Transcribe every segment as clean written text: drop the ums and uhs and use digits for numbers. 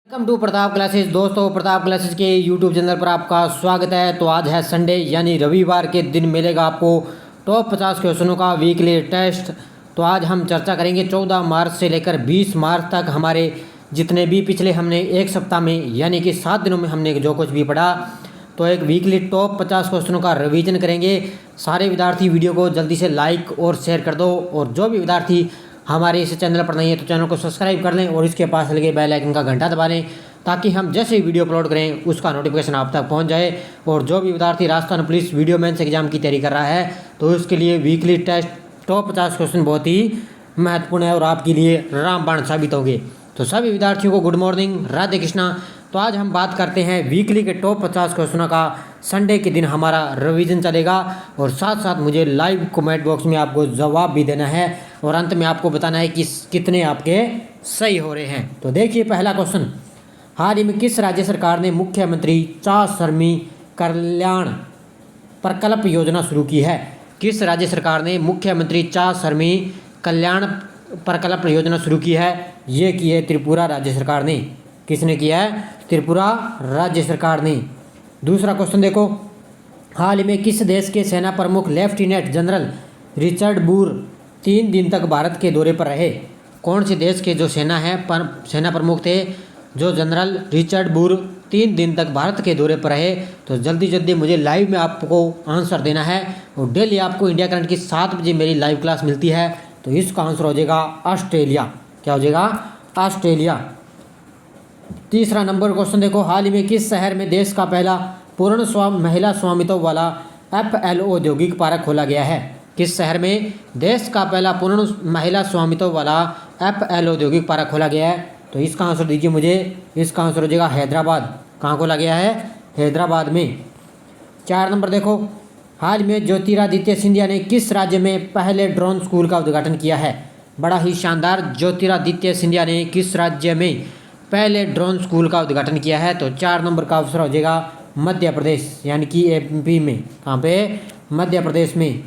Welcome to Pratap classes. दोस्तों, Pratap classes के YouTube channel पर आपका स्वागत है। तो आज है संडे यानी रविवार के दिन मिलेगा आपको टॉप 50 क्वेश्चनों का वीकली टेस्ट। तो आज हम चर्चा करेंगे 14 मार्च से लेकर 20 मार्च तक हमारे जितने भी पिछले हमने एक सप्ताह में यानी कि 7 दिनों में हमने जो कुछ भी पढ़ा, तो एक वीकली टॉप 50 क्वेश्चनों का रिवीजन करेंगे। सारे विद्यार्थी वीडियो को जल्दी से लाइक और शेयर कर दो, और जो भी विद्यार्थी हमारे इस चैनल पर नहीं है तो चैनल को सब्सक्राइब कर लें और इसके पास लगे बेल आइकन का घंटा दबा लें, ताकि हम जैसे ही वीडियो अपलोड करें उसका नोटिफिकेशन आप तक पहुंच जाए। और जो भी विद्यार्थी Rajasthan police video mains exam की तैयारी कर रहा है तो उसके लिए वीकली टेस्ट टॉप 50 क्वेश्चन बहुत ही महत्वपूर्ण है और आपके लिए रामबाण साबित होंगे। तो सभी विद्यार्थियों को गुड मॉर्निंग, राधे कृष्णा। तो आज हम बात करते हैं वीकली के टॉप 50 क्वेश्चनों का। संडे के दिन हमारा रिवीजन चलेगा और साथ साथ मुझे लाइव कमेंट बॉक्स में आपको जवाब भी देना है और अंत में आपको बताना है कि कितने आपके सही हो रहे हैं। तो देखिए पहला क्वेश्चन, हाल ही में किस राज्य सरकार ने मुख्यमंत्री श्रमिक कल्याण प्रकल्प योजना शुरू की है? किस राज्य सरकार ने मुख्यमंत्री श्रमिक कल्याण प्रकल्प योजना शुरू की है? ये की है त्रिपुरा राज्य सरकार ने। किसने किया है? त्रिपुरा राज्य सरकार ने। दूसरा क्वेश्चन देखो, हाल ही में किस देश के सेना प्रमुख लेफ्टिनेंट जनरल रिचर्ड बूर 3 दिन तक भारत के दौरे पर रहे? कौन से देश के जो सेना प्रमुख थे जो जनरल रिचर्ड बूर 3 दिन तक भारत के दौरे पर रहे? तो जल्दी जल्दी मुझे लाइव में आपको आंसर देना है। और डेली आपको इंडिया करंट की 7 बजे मेरी लाइव क्लास मिलती है। तो इसका आंसर हो जाएगा ऑस्ट्रेलिया। क्या हो जाएगा? ऑस्ट्रेलिया। तीसरा नंबर क्वेश्चन देखो, हाल ही में किस शहर में देश का पहला पूर्ण महिला स्वामित्व वाला FLO औद्योगिक पार्क खोला गया है? किस शहर में देश का पहला पूर्ण महिला स्वामित्व वाला FLO औद्योगिक पार्क खोला गया है? तो इसका आंसर दीजिए मुझे। इसका आंसर हो जाएगा हैदराबाद। कहाँ खोला गया है? हैदराबाद में। 4 नंबर देखो, हाल में ज्योतिरादित्य सिंधिया ने किस राज्य में पहले ड्रोन स्कूल का उद्घाटन किया है? बड़ा ही शानदार, ज्योतिरादित्य सिंधिया ने किस राज्य में पहले ड्रोन स्कूल का उद्घाटन किया है? तो 4 नंबर का आंसर हो जाएगा मध्य प्रदेश, यानी कि MP में। कहाँ पे? मध्य प्रदेश में।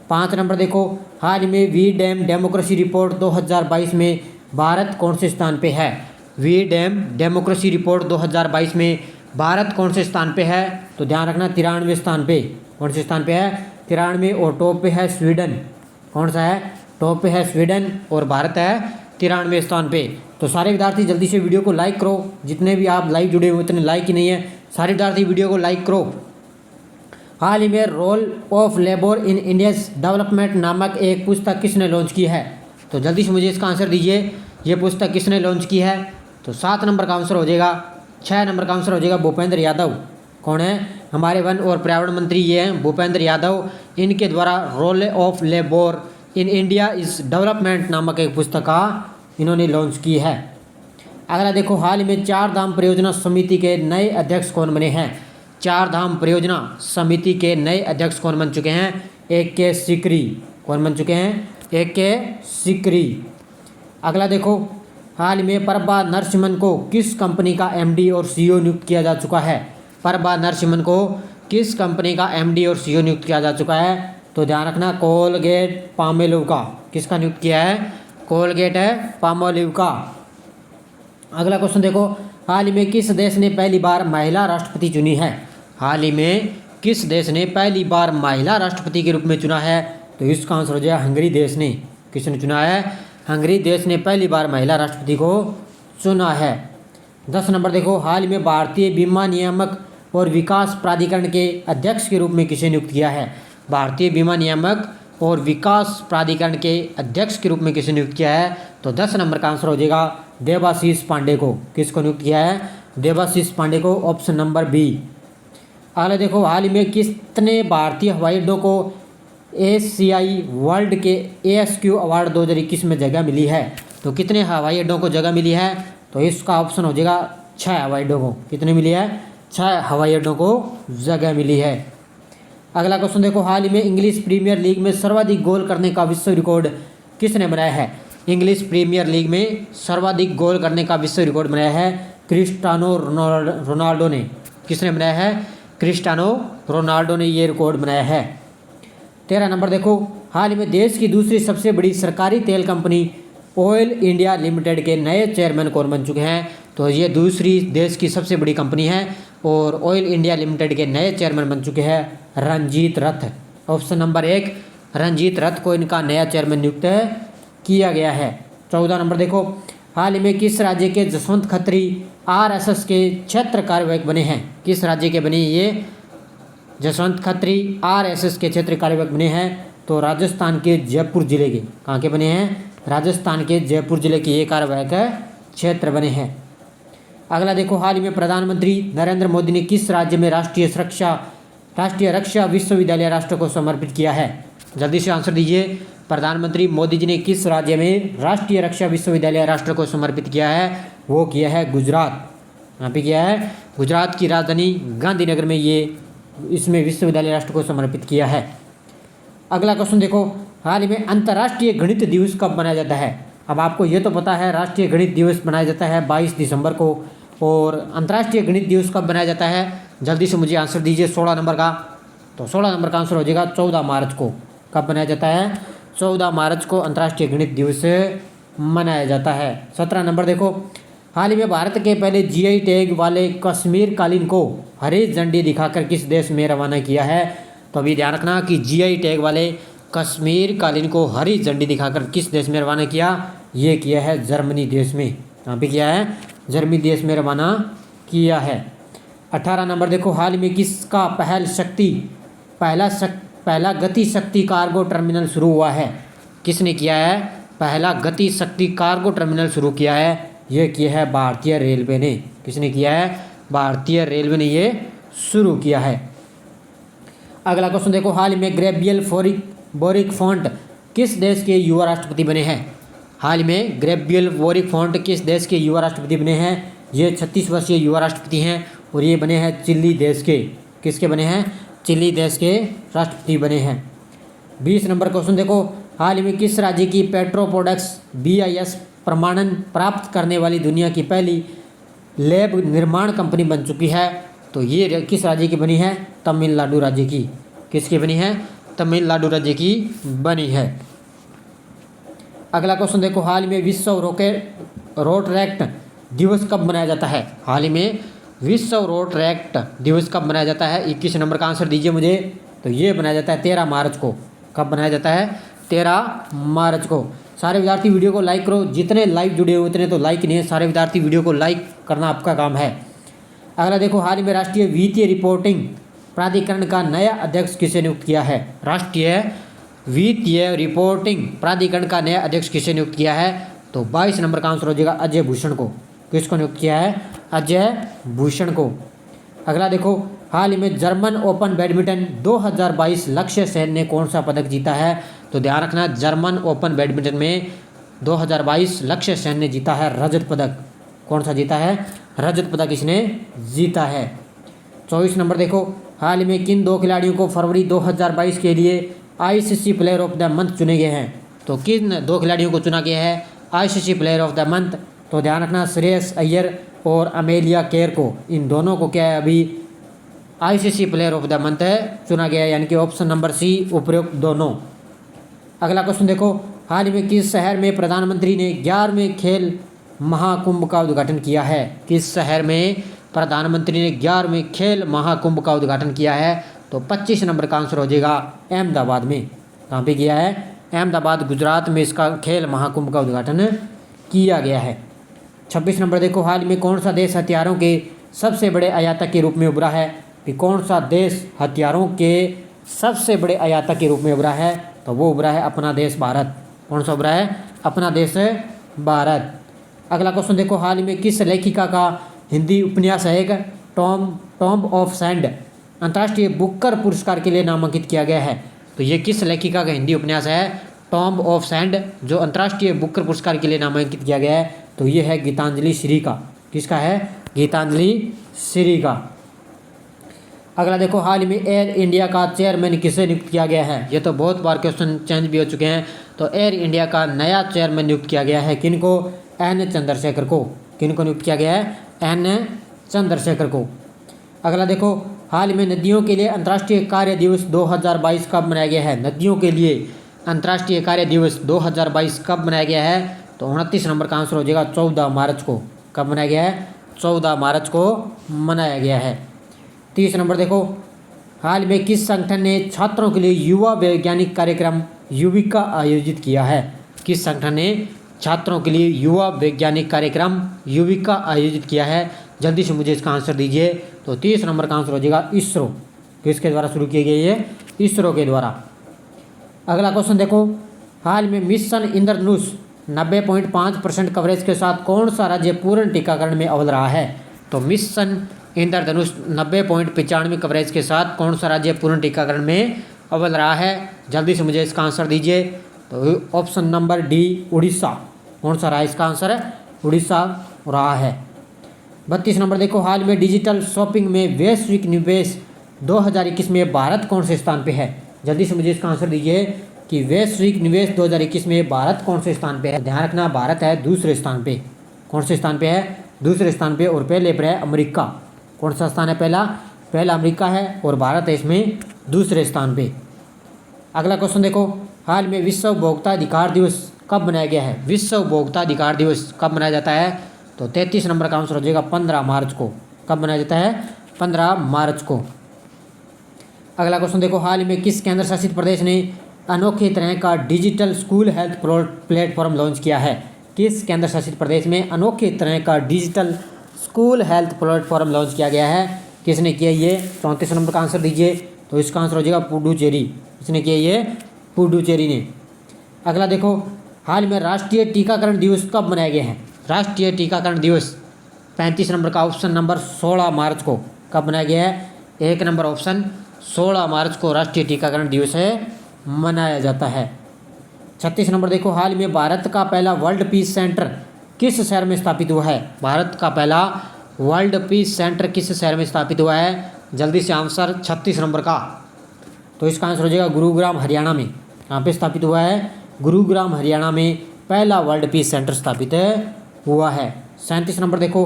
5 नंबर देखो, हाल ही में वी-डैम डेमोक्रेसी रिपोर्ट 2022 में भारत कौन से स्थान पे है? वी-डैम डेमोक्रेसी रिपोर्ट 2022 में भारत कौन से स्थान पे है? तो ध्यान रखना 93वें स्थान पे। कौन से स्थान पे है? 93। और टॉप पे है स्वीडन। कौन सा है? टॉप पे है स्वीडन और भारत है 93वें स्थान पे। तो सारे विद्यार्थी जल्दी से वीडियो को लाइक करो। जितने भी आप लाइव जुड़े हुए उतने लाइक ही नहीं है। सारे विद्यार्थी वीडियो को लाइक करो। हाल ही में role of labour in India's development नामक एक पुस्तक किसने लॉन्च की है? तो जल्दी से मुझे इसका आंसर दीजिए। ये पुस्तक किसने लॉन्च की है? तो 7 नंबर का आंसर हो जाएगा। 6 नंबर का आंसर हो जाएगा भूपेंद्र यादव। कौन है? हमारे वन और पर्यावरण मंत्री ये हैं, भूपेंद्र यादव। इनके द्वारा role of labour in India is development नामक एक पुस्तक का इन्होंने लॉन्च की है। अगला देखो, हाल ही में 4 धाम परियोजना समिति के नए अध्यक्ष कौन बने हैं? 4 धाम परियोजना समिति के नए अध्यक्ष कौन बन चुके हैं? AK सिकरी। कौन बन चुके हैं? AK सिकरी। अगला देखो, हाल में प्रभा नरसिम्हन को किस कंपनी का MD और CEO नियुक्त किया जा चुका है? प्रभा नरसिम्हन को किस कंपनी का MD और CEO नियुक्त किया जा चुका है? तो ध्यान रखना कोलगेट पामोलिव का। किसका नियुक्त किया है? कोलगेट है पामोलिव का। अगला क्वेश्चन देखो, हाल ही में किस देश ने पहली बार महिला राष्ट्रपति चुनी है? हाल ही में किस देश ने पहली बार महिला राष्ट्रपति के रूप में चुना है? तो इसका आंसर हो जाएगा हंगरी देश ने। किसने चुना है? हंगरी देश ने पहली बार महिला राष्ट्रपति को चुना है। 10 नंबर देखो, हाल ही में भारतीय बीमा नियामक और विकास प्राधिकरण के अध्यक्ष के रूप में किसे नियुक्त किया है? भारतीय बीमा नियामक और विकास प्राधिकरण के अध्यक्ष के रूप में किसे नियुक्त किया है? तो 10 नंबर का आंसर हो जाएगा देवाशीष पांडे को। किसको नियुक्त किया है? देवाशीष पांडे को, ऑप्शन नंबर B। अगला देखो, हाल ही में कितने भारतीय हवाई अड्डों को एशियाई वर्ल्ड के ASQ अवार्ड 2021 में जगह मिली है? तो कितने हवाई अड्डों को जगह मिली है? तो इसका ऑप्शन हो जाएगा 6 हवाई अड्डों को। कितने मिली है? 6 हवाई अड्डों को जगह मिली है। अगला क्वेश्चन देखो, हाल ही में इंग्लिश प्रीमियर लीग में सर्वाधिक गोल करने का विश्व रिकॉर्ड किसने बनाया है? इंग्लिश प्रीमियर लीग में सर्वाधिक गोल करने का विश्व रिकॉर्ड बनाया है क्रिस्टियानो रोनाल्डो ने। किसने बनाया है? क्रिस्टियानो रोनाल्डो ने ये रिकॉर्ड बनाया है। 13 नंबर देखो, हाल ही में देश की दूसरी सबसे बड़ी सरकारी तेल कंपनी ऑयल इंडिया लिमिटेड के नए चेयरमैन कौन बन चुके हैं? तो ये दूसरी देश की सबसे बड़ी कंपनी है। और ऑयल इंडिया लिमिटेड के नए चेयरमैन बन चुके हैं रंजीत रथ। ऑप्शन नंबर 1 रंजीत रथ को इनका नया चेयरमैन नियुक्त किया गया है। 14 नंबर देखो, हाल ही में किस राज्य के जसवंत खत्री आरएसएस के क्षेत्र कार्यवाहक बने हैं? किस राज्य के बने ये जसवंत खत्री आरएसएस के क्षेत्र कार्यवाहक बने हैं? तो राजस्थान के जयपुर जिले के। कहाँ के बने हैं? राजस्थान के जयपुर जिले के ये कार्यवाहक क्षेत्र बने हैं। अगला देखो, हाल ही में प्रधानमंत्री नरेंद्र मोदी ने किस राज्य में राष्ट्रीय रक्षा विश्वविद्यालय राष्ट्र को समर्पित किया है? जल्दी से आंसर दीजिए। प्रधानमंत्री मोदी जी ने किस राज्य में राष्ट्रीय रक्षा विश्वविद्यालय राष्ट्र को समर्पित किया है? वो किया है गुजरात। यहाँ पे किया है गुजरात की राजधानी गांधीनगर में ये इसमें विश्वविद्यालय राष्ट्र को समर्पित किया है। अगला क्वेश्चन देखो, हाल ही में अंतर्राष्ट्रीय गणित दिवस कब मनाया जाता है? अब आपको ये तो पता है राष्ट्रीय गणित दिवस मनाया जाता है 22 दिसंबर को। और अंतर्राष्ट्रीय गणित दिवस कब मनाया जाता है? जल्दी से मुझे आंसर दीजिए 16 नंबर का। तो 16 नंबर का आंसर हो जाएगा 14 मार्च को। कब मनाया जाता है? 14 मार्च को अंतर्राष्ट्रीय गणित दिवस मनाया जाता है। 17 नंबर देखो, हाल ही में भारत के पहले जीआई टैग वाले कश्मीर कालीन को हरी झंडी दिखाकर किस देश में रवाना किया है? तो अभी ध्यान रखना कि जीआई टैग वाले कश्मीर कालीन को हरी झंडी दिखाकर किस देश में रवाना किया? ये किया है जर्मनी देश में। यहाँ पे किया है जर्मनी देश में रवाना किया है। 18 नंबर देखो, हाल ही में किसका पहला गति शक्ति कार्गो टर्मिनल शुरू हुआ है? किसने किया है पहला गति शक्ति कार्गो टर्मिनल शुरू किया है? ये किया है भारतीय रेलवे ने। किसने किया है? भारतीय रेलवे ने ये शुरू किया है। अगला क्वेश्चन देखो, हाल ही में गैब्रियल बोरिक फोंट किस देश के युवा राष्ट्रपति बने हैं? हाल में गैब्रियल बोरिक फोंट किस देश के युवा राष्ट्रपति बने हैं? ये 36 वर्षीय युवा राष्ट्रपति हैं और ये बने हैं चिली देश के। किसके बने हैं? चिली देश के राष्ट्रपति बने हैं। 20 नंबर क्वेश्चन देखो, हाल ही में किस राज्य की पेट्रोप्रोडक्ट्स BIS प्रमाणन प्राप्त करने वाली दुनिया की पहली लैब निर्माण कंपनी बन चुकी है? तो ये किस राज्य की बनी है? तमिलनाडु राज्य की। किसकी बनी है? तमिलनाडु राज्य की बनी है। अगला क्वेश्चन देखो, हाल ही में विश्व रोटरैक्ट दिवस कब मनाया जाता है? हाल ही में विश्व रोटरैक्ट दिवस कब मनाया जाता है? 21 नंबर का आंसर दीजिए मुझे। तो ये मनाया जाता है 13 मार्च को। कब मनाया जाता है? 13 मार्च को। सारे विद्यार्थी वीडियो को लाइक करो। जितने लाइव जुड़े हुए उतने तो लाइक नहीं है। सारे विद्यार्थी वीडियो को लाइक करना आपका काम है। अगला देखो, हाल ही में राष्ट्रीय वित्तीय रिपोर्टिंग प्राधिकरण का नया अध्यक्ष किसे नियुक्त किया है? राष्ट्रीय वित्तीय रिपोर्टिंग प्राधिकरण का नया अध्यक्ष किसे नियुक्त किया है? तो 22 नंबर का आंसर हो जाएगा अजय भूषण को। किसको नियुक्त किया है? अजय भूषण को। अगला देखो, हाल ही में जर्मन ओपन बैडमिंटन 2022 लक्ष्य सेन ने कौन सा पदक जीता है? तो ध्यान रखना, जर्मन ओपन बैडमिंटन में 2022 लक्ष्य सेन ने जीता है रजत पदक। कौन सा जीता है? रजत पदक इसने जीता है। 24 नंबर देखो, हाल ही में किन 2 खिलाड़ियों को फरवरी 2022 के लिए ICC player of the month चुने गए हैं? तो किन 2 खिलाड़ियों को चुना गया है ICC player of the month? तो ध्यान रखना, श्रेयस अय्यर और अमेलिया केर को। इन दोनों को क्या है अभी ICC player of the month चुना गया है, यानी कि ऑप्शन नंबर C उपयुक्त दोनों। अगला क्वेश्चन देखो, हाल ही में किस शहर में प्रधानमंत्री ने 11वें खेल महाकुंभ का उद्घाटन किया है? किस शहर में प्रधानमंत्री ने 11वें खेल महाकुंभ का उद्घाटन किया है? तो 25 नंबर का आंसर हो जाएगा अहमदाबाद में। कहाँ पे किया है? अहमदाबाद गुजरात में इसका खेल महाकुंभ का उद्घाटन किया गया है। 26 नंबर देखो, हाल ही में कौन सा देश हथियारों के सबसे बड़े आयातक के रूप में उभरा है? कि कौन सा देश हथियारों के सबसे बड़े आयातक के रूप में उभरा है? तो वो उभरा है अपना देश भारत। कौन सा उभरा है? अपना देश भारत। अगला क्वेश्चन देखो, हाल ही में किस लेखिका का हिंदी उपन्यास है टॉम्ब ऑफ सैंड अंतर्राष्ट्रीय बुकर पुरस्कार के लिए नामांकित किया गया है? तो ये किस लेखिका का हिंदी उपन्यास है टॉम्ब ऑफ सैंड जो अंतर्राष्ट्रीय बुकर पुरस्कार के लिए नामांकित किया गया है? तो ये है गीतांजलि श्री का। किसका है? गीतांजलि श्री का। अगला देखो, हाल ही में एयर इंडिया का चेयरमैन किसे नियुक्त किया गया है? ये तो बहुत बार क्वेश्चन चेंज भी हो चुके हैं। तो एयर इंडिया का नया चेयरमैन नियुक्त किया गया है किनको? N चंद्रशेखर को। किनको नियुक्त किया गया है? N चंद्रशेखर को। अगला देखो, हाल ही में नदियों के लिए अंतर्राष्ट्रीय कार्य दिवस 2022 कब मनाया गया है? नदियों के लिए अंतर्राष्ट्रीय कार्य दिवस 2022 कब मनाया गया है? तो 29 नंबर का आंसर हो जाएगा 14 मार्च को। कब मनाया गया है? 14 मार्च को मनाया गया है। 30 नंबर देखो, हाल में किस संगठन ने छात्रों के लिए युवा वैज्ञानिक कार्यक्रम युविका आयोजित किया है? किस संगठन ने छात्रों के लिए युवा वैज्ञानिक कार्यक्रम युविका आयोजित किया है? जल्दी से मुझे इसका आंसर दीजिए। तो 30 नंबर का आंसर हो जाएगा इसरो। किसके द्वारा शुरू की गई है? इसरो के द्वारा। अगला क्वेश्चन देखो, हाल में मिशन इंद्रधनुष 90.5% कवरेज के साथ कौन सा राज्य पूर्ण टीकाकरण में अव्वल रहा है? तो मिशन इंद्रधनुष 90.95 कवरेज के साथ कौन सा राज्य पूर्ण टीकाकरण में अव्वल रहा है? जल्दी से मुझे इसका आंसर दीजिए। तो ऑप्शन नंबर डी उड़ीसा। कौन सा रहा है इसका आंसर? उड़ीसा रहा है। 32 नंबर देखो, हाल में डिजिटल शॉपिंग में वैश्विक निवेश 2021 में भारत कौन से स्थान पे है? जल्दी से मुझे इसका आंसर दीजिए कि वैश्विक निवेश 2021 में भारत कौन से स्थान पे है? ध्यान रखना, भारत है दूसरे स्थान पे। कौन से स्थान पे है? दूसरे स्थान पे। और पहले पर है अमेरिका। कौन सा स्थान है पहला? पहला अमेरिका है और भारत है इसमें दूसरे स्थान पे। अगला क्वेश्चन देखो, हाल में विश्व उपभोक्ता अधिकार दिवस कब मनाया गया है? विश्व उपभोक्ता अधिकार दिवस कब मनाया जाता है? तो 33 नंबर का आंसर हो जाएगा 15 मार्च को। कब मनाया जाता है? 15 मार्च को। अगला क्वेश्चन देखो, हाल में किस केंद्र शासित प्रदेश ने अनोखे तरह का digital school health platform launch किया है? किस केंद्र शासित प्रदेश में अनोखे तरह का digital school health platform launch किया गया है? किसने किया ये? 34 नंबर का आंसर दीजिए। तो इसका आंसर हो जाएगा पुडुचेरी। किसने किया ये? पुडुचेरी ने। अगला देखो, हाल में राष्ट्रीय टीकाकरण दिवस कब मनाया गया है? राष्ट्रीय टीकाकरण दिवस 35 नंबर का ऑप्शन नंबर 16 मार्च को। कब मनाया गया है? 1 नंबर ऑप्शन 16 मार्च को राष्ट्रीय टीकाकरण दिवस मनाया जाता है। 36 नंबर देखो, हाल में भारत का पहला वर्ल्ड पीस सेंटर किस शहर में स्थापित हुआ है? भारत का पहला वर्ल्ड पीस सेंटर किस शहर में स्थापित हुआ है? जल्दी से आंसर 36 नंबर का। तो इसका आंसर हो जाएगा गुरुग्राम हरियाणा में। यहाँ पे स्थापित हुआ है गुरुग्राम हरियाणा में पहला वर्ल्ड पीस सेंटर स्थापित हुआ है। 37 नंबर देखो,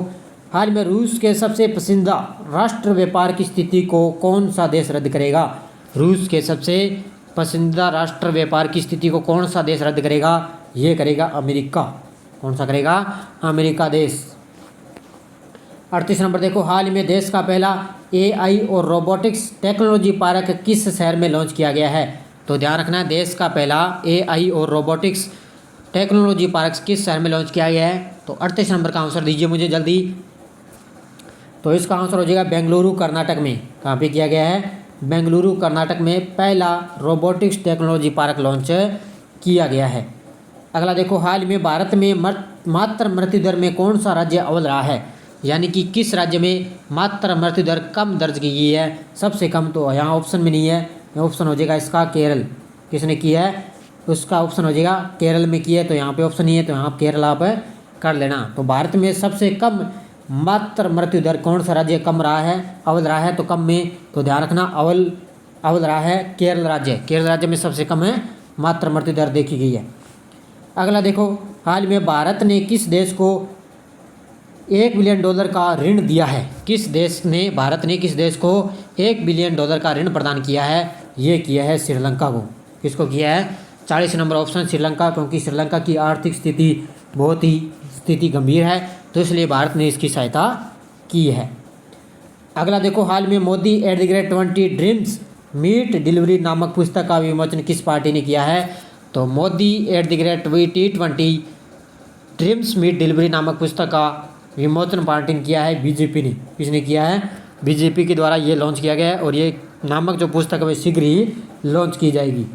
हाल में रूस के सबसे पसंदीदा राष्ट्र व्यापार की स्थिति को कौन सा देश रद्द करेगा? रूस के सबसे पसंदीदा राष्ट्र व्यापार की स्थिति को कौन सा देश रद्द करेगा? ये करेगा अमेरिका। कौन सा करेगा? अमेरिका देश। 38 नंबर देखो, हाल में देश का पहला AI और रोबोटिक्स टेक्नोलॉजी पार्क किस शहर में लॉन्च किया गया है? तो ध्यान रखना, देश का पहला AI और रोबोटिक्स टेक्नोलॉजी पार्क किस शहर में लॉन्च किया गया है? तो 38 नंबर का आंसर दीजिए मुझे जल्दी। तो इसका आंसर हो जाएगा बेंगलुरु कर्नाटक में। कहाँ पे किया गया है? बेंगलुरु कर्नाटक में पहला रोबोटिक्स टेक्नोलॉजी पार्क लॉन्च किया गया है। अगला देखो, हाल में भारत में मातृ मृत्यु दर में कौन सा राज्य अव्वल रहा है? यानी कि किस राज्य में मातृ मृत्यु दर कम दर्ज की गई है? सबसे कम तो यहाँ ऑप्शन में नहीं है। ऑप्शन हो जाएगा इसका केरल। किसने किया है? उसका ऑप्शन हो जाएगा केरल में किया है। तो यहाँ पे ऑप्शन नहीं है, तो यहाँ केरल आप कर लेना। तो भारत में सबसे कम मातृ मृत्यु दर कौन सा राज्य कम रहा है? अव्वल रहा है। तो कम में तो ध्यान रखना अव्वल रहा है केरल राज्य। केरल राज्य में सबसे कम है मातृ मृत्यु दर देखी गई है। अगला देखो, हाल में भारत ने किस देश को $1 बिलियन का ऋण दिया है? भारत ने किस देश को $1 बिलियन का ऋण प्रदान किया है? ये किया है श्रीलंका को। किसको किया है? 40 नंबर ऑप्शन श्रीलंका, क्योंकि श्रीलंका की आर्थिक स्थिति बहुत ही गंभीर है, तो इसलिए भारत ने इसकी सहायता की है। अगला देखो, हाल में मोदी @20 ड्रीम्स मीट डिलीवरी नामक पुस्तक का विमोचन किस पार्टी ने किया है? तो मोदी @20 ड्रीम्स मीट डिलीवरी नामक पुस्तक का विमोचन पार्टी ने किया है बीजेपी ने। किसने किया है? बीजेपी के द्वारा ये लॉन्च किया गया है और ये नामक जो पुस्तक है शीघ्र ही लॉन्च की जाएगी।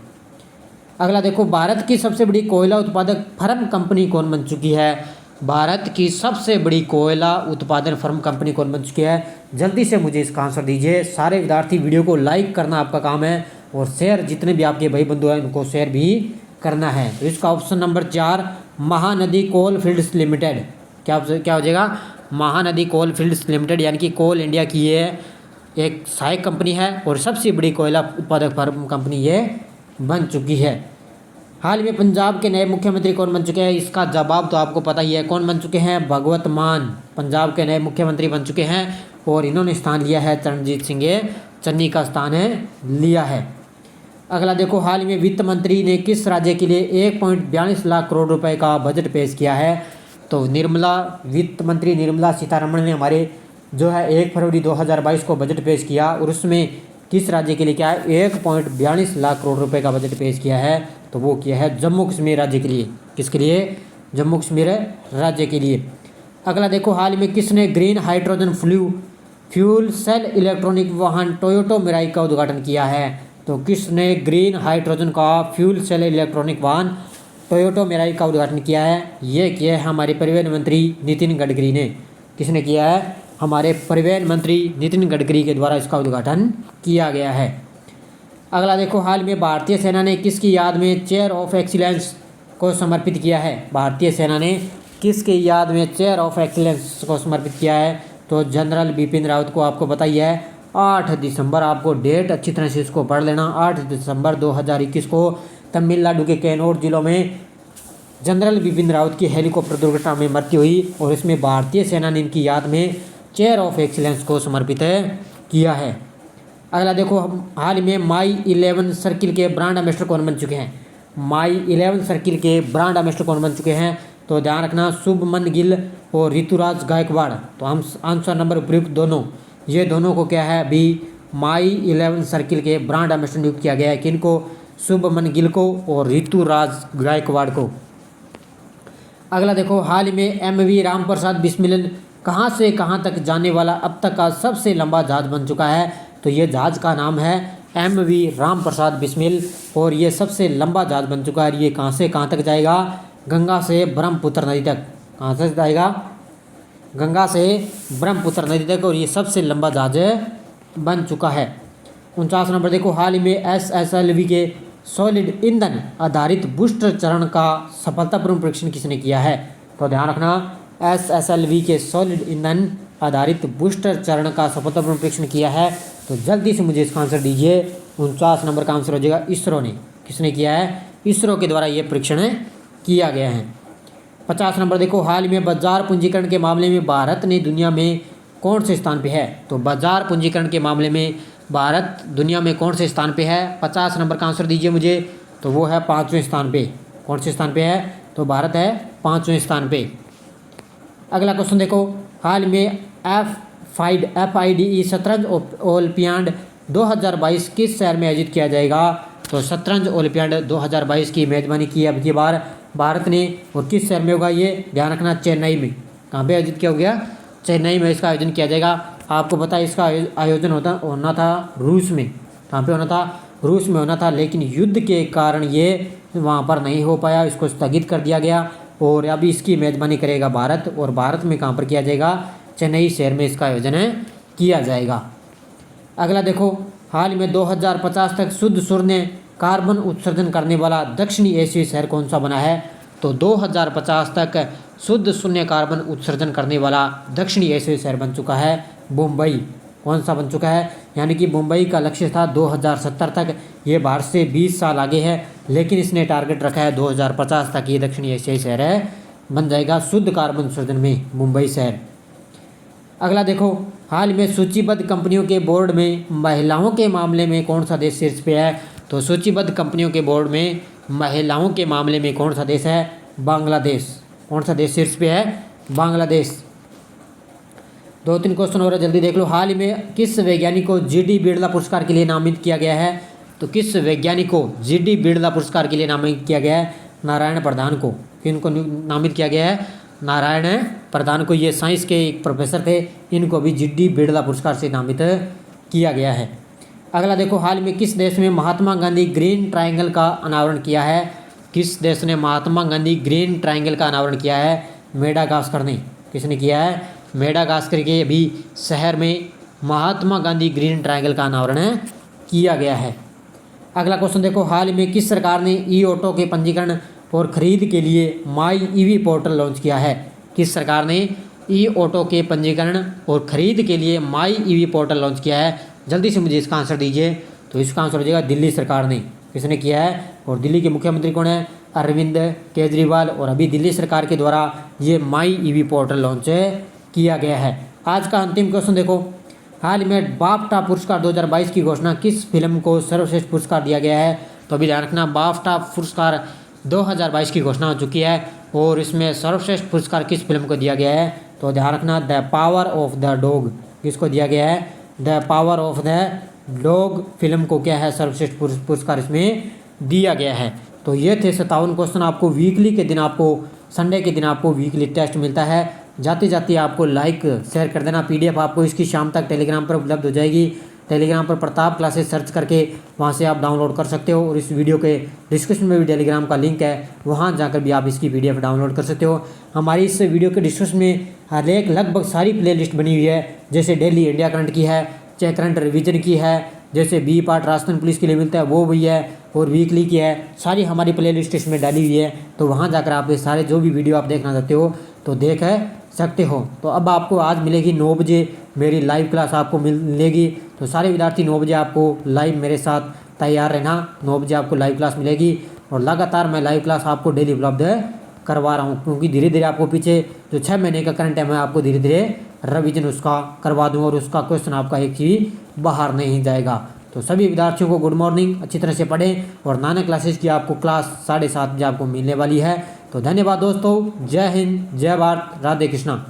अगला देखो, भारत की सबसे बड़ी कोयला उत्पादक फर्म कंपनी कौन बन चुकी है? भारत की सबसे बड़ी कोयला उत्पादन फर्म कंपनी कौन बन चुकी है? जल्दी से मुझे इसका आंसर दीजिए। सारे विद्यार्थी वीडियो को लाइक करना आपका काम है और शेयर, जितने भी आपके भाई बंधु हैं उनको शेयर भी करना है। तो इसका ऑप्शन नंबर 4 महानदी कोल फील्ड्स लिमिटेड। क्या हो जाएगा? महानदी कोल फील्ड्स लिमिटेड, यानी कि कोल इंडिया की ये एक सहायक कंपनी है और सबसे बड़ी कोयला उत्पादक फर्म कंपनी ये बन चुकी है। हाल में पंजाब के नए मुख्यमंत्री कौन बन चुके हैं? इसका जवाब तो आपको पता ही है। कौन बन चुके हैं? भगवत मान पंजाब के नए मुख्यमंत्री बन चुके हैं और इन्होंने स्थान लिया है चरणजीत सिंह चन्नी का स्थान लिया है। अगला देखो, हाल में वित्त मंत्री ने किस राज्य के लिए 1.42 लाख करोड़ रुपए का बजट पेश किया है? तो वित्त मंत्री निर्मला सीतारमण ने हमारे जो है 1 फरवरी 2022 को बजट पेश किया और उसमें किस राज्य के लिए क्या है 1.42 लाख करोड़ रुपए का बजट पेश किया है। तो वो किया है जम्मू कश्मीर राज्य के लिए। किसके लिए? जम्मू कश्मीर राज्य के लिए। अगला देखो, हाल में किसने green hydrogen fuel cell electronic वाहन टोयोटा मिराई का उद्घाटन किया है? तो किसने ग्रीन हाइड्रोजन का फ्यूल सेल इलेक्ट्रॉनिक वाहन टोयोटा मिराई का उद्घाटन किया है? ये किया है हमारे परिवहन मंत्री नितिन गडकरी ने। किसने किया है? हमारे परिवहन मंत्री नितिन गडकरी के द्वारा इसका उद्घाटन किया गया है। अगला देखो, हाल में भारतीय सेना ने किसकी याद में चेयर ऑफ एक्सीलेंस को समर्पित किया है? भारतीय सेना ने किसकी याद में चेयर ऑफ एक्सीलेंस को समर्पित किया है? तो जनरल बिपिन रावत को। आपको बताइए 8 दिसंबर, आपको डेट अच्छी तरह से इसको पढ़ लेना। 8 दिसंबर 2021 को तमिलनाडु के कैनोर जिलों में जनरल बिपिन रावत की हेलीकॉप्टर दुर्घटना में मृत्यु हुई और इसमें भारतीय सेना ने इनकी याद में चेयर ऑफ एक्सीलेंस को समर्पित किया है। अगला देखो, हाल में माई 11 सर्किल के ब्रांड एम्बेसडर कौन बन चुके हैं? माई 11 सर्किल के ब्रांड एम्बेसडर कौन बन चुके हैं? तो ध्यान रखना, शुभमन गिल और ऋतुराज गायकवाड़। तो हम आंसर नंबर उपयुक्त दोनों, ये दोनों को क्या है अभी माई 11 सर्किल के ब्रांड एम्बेसडर नियुक्त किया गया है। किनको? शुभमन गिल को और ऋतुराज गायकवाड़ को। अगला देखो, हाल में MV रामप्रसाद बिस्मिल कहाँ से कहाँ तक जाने वाला अब तक का सबसे लंबा जहाज बन चुका है? तो ये जहाज का नाम है MV रामप्रसाद बिस्मिल और ये सबसे लंबा जहाज बन चुका है। ये कहाँ से कहाँ तक जाएगा? गंगा से ब्रह्मपुत्र नदी तक। कहाँ से जाएगा? गंगा से ब्रह्मपुत्र नदी तक और ये सबसे लंबा जहाज बन चुका है। 49 नंबर देखो, हाल में SSLV के सॉलिड ईंधन आधारित बूस्टर चरण का सफलतापूर्ण परीक्षण किसने किया है? तो ध्यान रखना, SSLV के सॉलिड ईंधन आधारित बूस्टर चरण का सफलतापूर्ण परीक्षण किया है। तो जल्दी से मुझे इसका आंसर दीजिए। 49 नंबर का आंसर हो जाएगा इसरो ने। किसने किया है? इसरो के द्वारा ये परीक्षण किया गया है। 50 नंबर देखो, हाल में बाजार पूंजीकरण के मामले में भारत ने दुनिया में कौन से स्थान पे है? तो बाजार पूंजीकरण के मामले में भारत दुनिया में कौन से स्थान पे है? 50 नंबर का आंसर दीजिए मुझे। तो वो है 5वें स्थान पे। कौन से स्थान पे है? तो भारत है 5वें स्थान पे। अगला क्वेश्चन देखो, हाल में FIDE शतरंज ओलंपियाड 2022 किस शहर में आयोजित किया जाएगा? तो शतरंज ओलंपियाड 2022 की मेजबानी की अब की बार भारत ने और किस शहर में होगा? ये ध्यान रखना, चेन्नई में। कहाँ पे आयोजित किया गया? चेन्नई में इसका आयोजन किया जाएगा। आपको पता है इसका आयोजन होना था रूस में। कहाँ पे होना था? रूस में होना था, लेकिन युद्ध के कारण ये वहाँ पर नहीं हो पाया, इसको स्थगित कर दिया गया और अभी इसकी मेजबानी करेगा भारत। और भारत में कहाँ पर किया जाएगा? चेन्नई शहर में इसका आयोजन किया जाएगा। अगला देखो, हाल में 2050 तक शुद्ध शून्य कार्बन उत्सर्जन करने वाला दक्षिणी एशियाई शहर कौन सा बना है? तो 2050 तक शुद्ध शून्य कार्बन उत्सर्जन करने वाला दक्षिणी एशियाई शहर बन चुका है मुंबई। कौन सा बन चुका है? यानी कि मुंबई का लक्ष्य था 2070 तक, ये भारत से 20 साल आगे है, लेकिन इसने टारगेट रखा है 2050 तक ये दक्षिणी एशियाई शहर बन जाएगा शुद्ध कार्बन उत्सर्जन में मुंबई शहर। अगला देखो, हाल में सूचीबद्ध कंपनियों के बोर्ड में महिलाओं के मामले में कौन सा देश शीर्ष पे है? तो सूचीबद्ध कंपनियों के बोर्ड में महिलाओं के मामले में कौन सा देश है? बांग्लादेश। कौन सा देश शीर्ष पे है? बांग्लादेश। 2-3 क्वेश्चन और जल्दी देख लो। हाल में किस वैज्ञानिक को GD बिरला पुरस्कार के लिए नामित किया गया है? तो किस वैज्ञानिक को GD बिरला पुरस्कार के लिए नामित किया गया है? नारायण प्रधान को। किनको नामित किया गया है? नारायण प्रधान को। ये साइंस के एक प्रोफेसर थे, इनको भी GD बिरला पुरस्कार से नामित किया गया है। अगला देखो, हाल में किस देश में महात्मा गांधी ग्रीन ट्रायंगल का अनावरण किया है? किस देश ने महात्मा गांधी ग्रीन ट्रायंगल का अनावरण किया है? मेडागास्कर ने। किसने किया है? मेडागास्कर के भी शहर में महात्मा गांधी ग्रीन ट्रायंगल का अनावरण किया गया है। अगला क्वेश्चन देखो, हाल में किस सरकार ने ई-ऑटो के पंजीकरण और खरीद के लिए माई ईवी पोर्टल लॉन्च किया है? किस सरकार ने ई-ऑटो के पंजीकरण और खरीद के लिए माई ईवी पोर्टल लॉन्च किया है? जल्दी से मुझे इसका आंसर दीजिए। तो इसका आंसर हो जाएगा दिल्ली सरकार ने। किसने किया है? और दिल्ली के मुख्यमंत्री कौन है? अरविंद केजरीवाल। और अभी दिल्ली सरकार के द्वारा ये माई ईवी पोर्टल लॉन्च किया गया है। आज का अंतिम क्वेश्चन देखो, हाल में बाफ्टा पुरस्कार 2022 की घोषणा किस फिल्म को सर्वश्रेष्ठ पुरस्कार दिया गया है? तो अभी ध्यान रखना, बाफ्टा पुरस्कार 2022 की घोषणा हो चुकी है और इसमें सर्वश्रेष्ठ पुरस्कार किस फिल्म को दिया गया है? तो ध्यान रखना, the power of the dog किसको दिया गया है? The power of the dog film को क्या है सर्वश्रेष्ठ पुरस्कार इसमें दिया गया है। तो ये थे 57 क्वेश्चन। आपको वीकली के दिन, आपको संडे के दिन आपको वीकली टेस्ट मिलता है। जाते जाते आपको लाइक शेयर कर देना। पीडीएफ आपको इसकी शाम तक टेलीग्राम पर उपलब्ध हो जाएगी। टेलीग्राम पर प्रताप क्लासेस सर्च करके वहाँ से आप डाउनलोड कर सकते हो, और इस वीडियो के डिस्क्रिप्शन में भी टेलीग्राम का लिंक है, वहाँ जाकर भी आप इसकी पीडीएफ डाउनलोड कर सकते हो। हमारी इस वीडियो के डिस्क्रिप्शन में हर एक लगभग सारी प्लेलिस्ट बनी हुई है, जैसे डेली इंडिया करंट की है, चाहे करंट रिवीजन की है, जैसे बी पार्ट राजस्थान पुलिस के लिए मिलता है वो भी है, और वीकली की है। सारी हमारी प्लेलिस्ट इसमें डाली हुई है, तो वहाँ जाकर आप ये सारे जो भी वीडियो आप देखना चाहते हो तो देख सकते हो। तो अब आपको आज मिलेगी 9 बजे मेरी लाइव क्लास आपको मिलेगी। तो सारे विद्यार्थी 9 बजे आपको लाइव मेरे साथ तैयार रहना। 9 बजे आपको लाइव क्लास मिलेगी, और लगातार मैं लाइव क्लास आपको डेली उपलब्ध करवा रहा हूँ, क्योंकि धीरे धीरे आपको पीछे जो 6 महीने का करंट है मैं आपको धीरे धीरे रिवीजन उसका करवा दूँ, और उसका क्वेश्चन आपका एक ही बाहर नहीं जाएगा। तो सभी विद्यार्थियों को गुड मॉर्निंग, अच्छी तरह से पढ़ें। और नाना क्लासेस की आपको क्लास 7:30 बजे आपको मिलने वाली है। तो धन्यवाद दोस्तों, जय हिंद, जय भारत, राधे कृष्णा।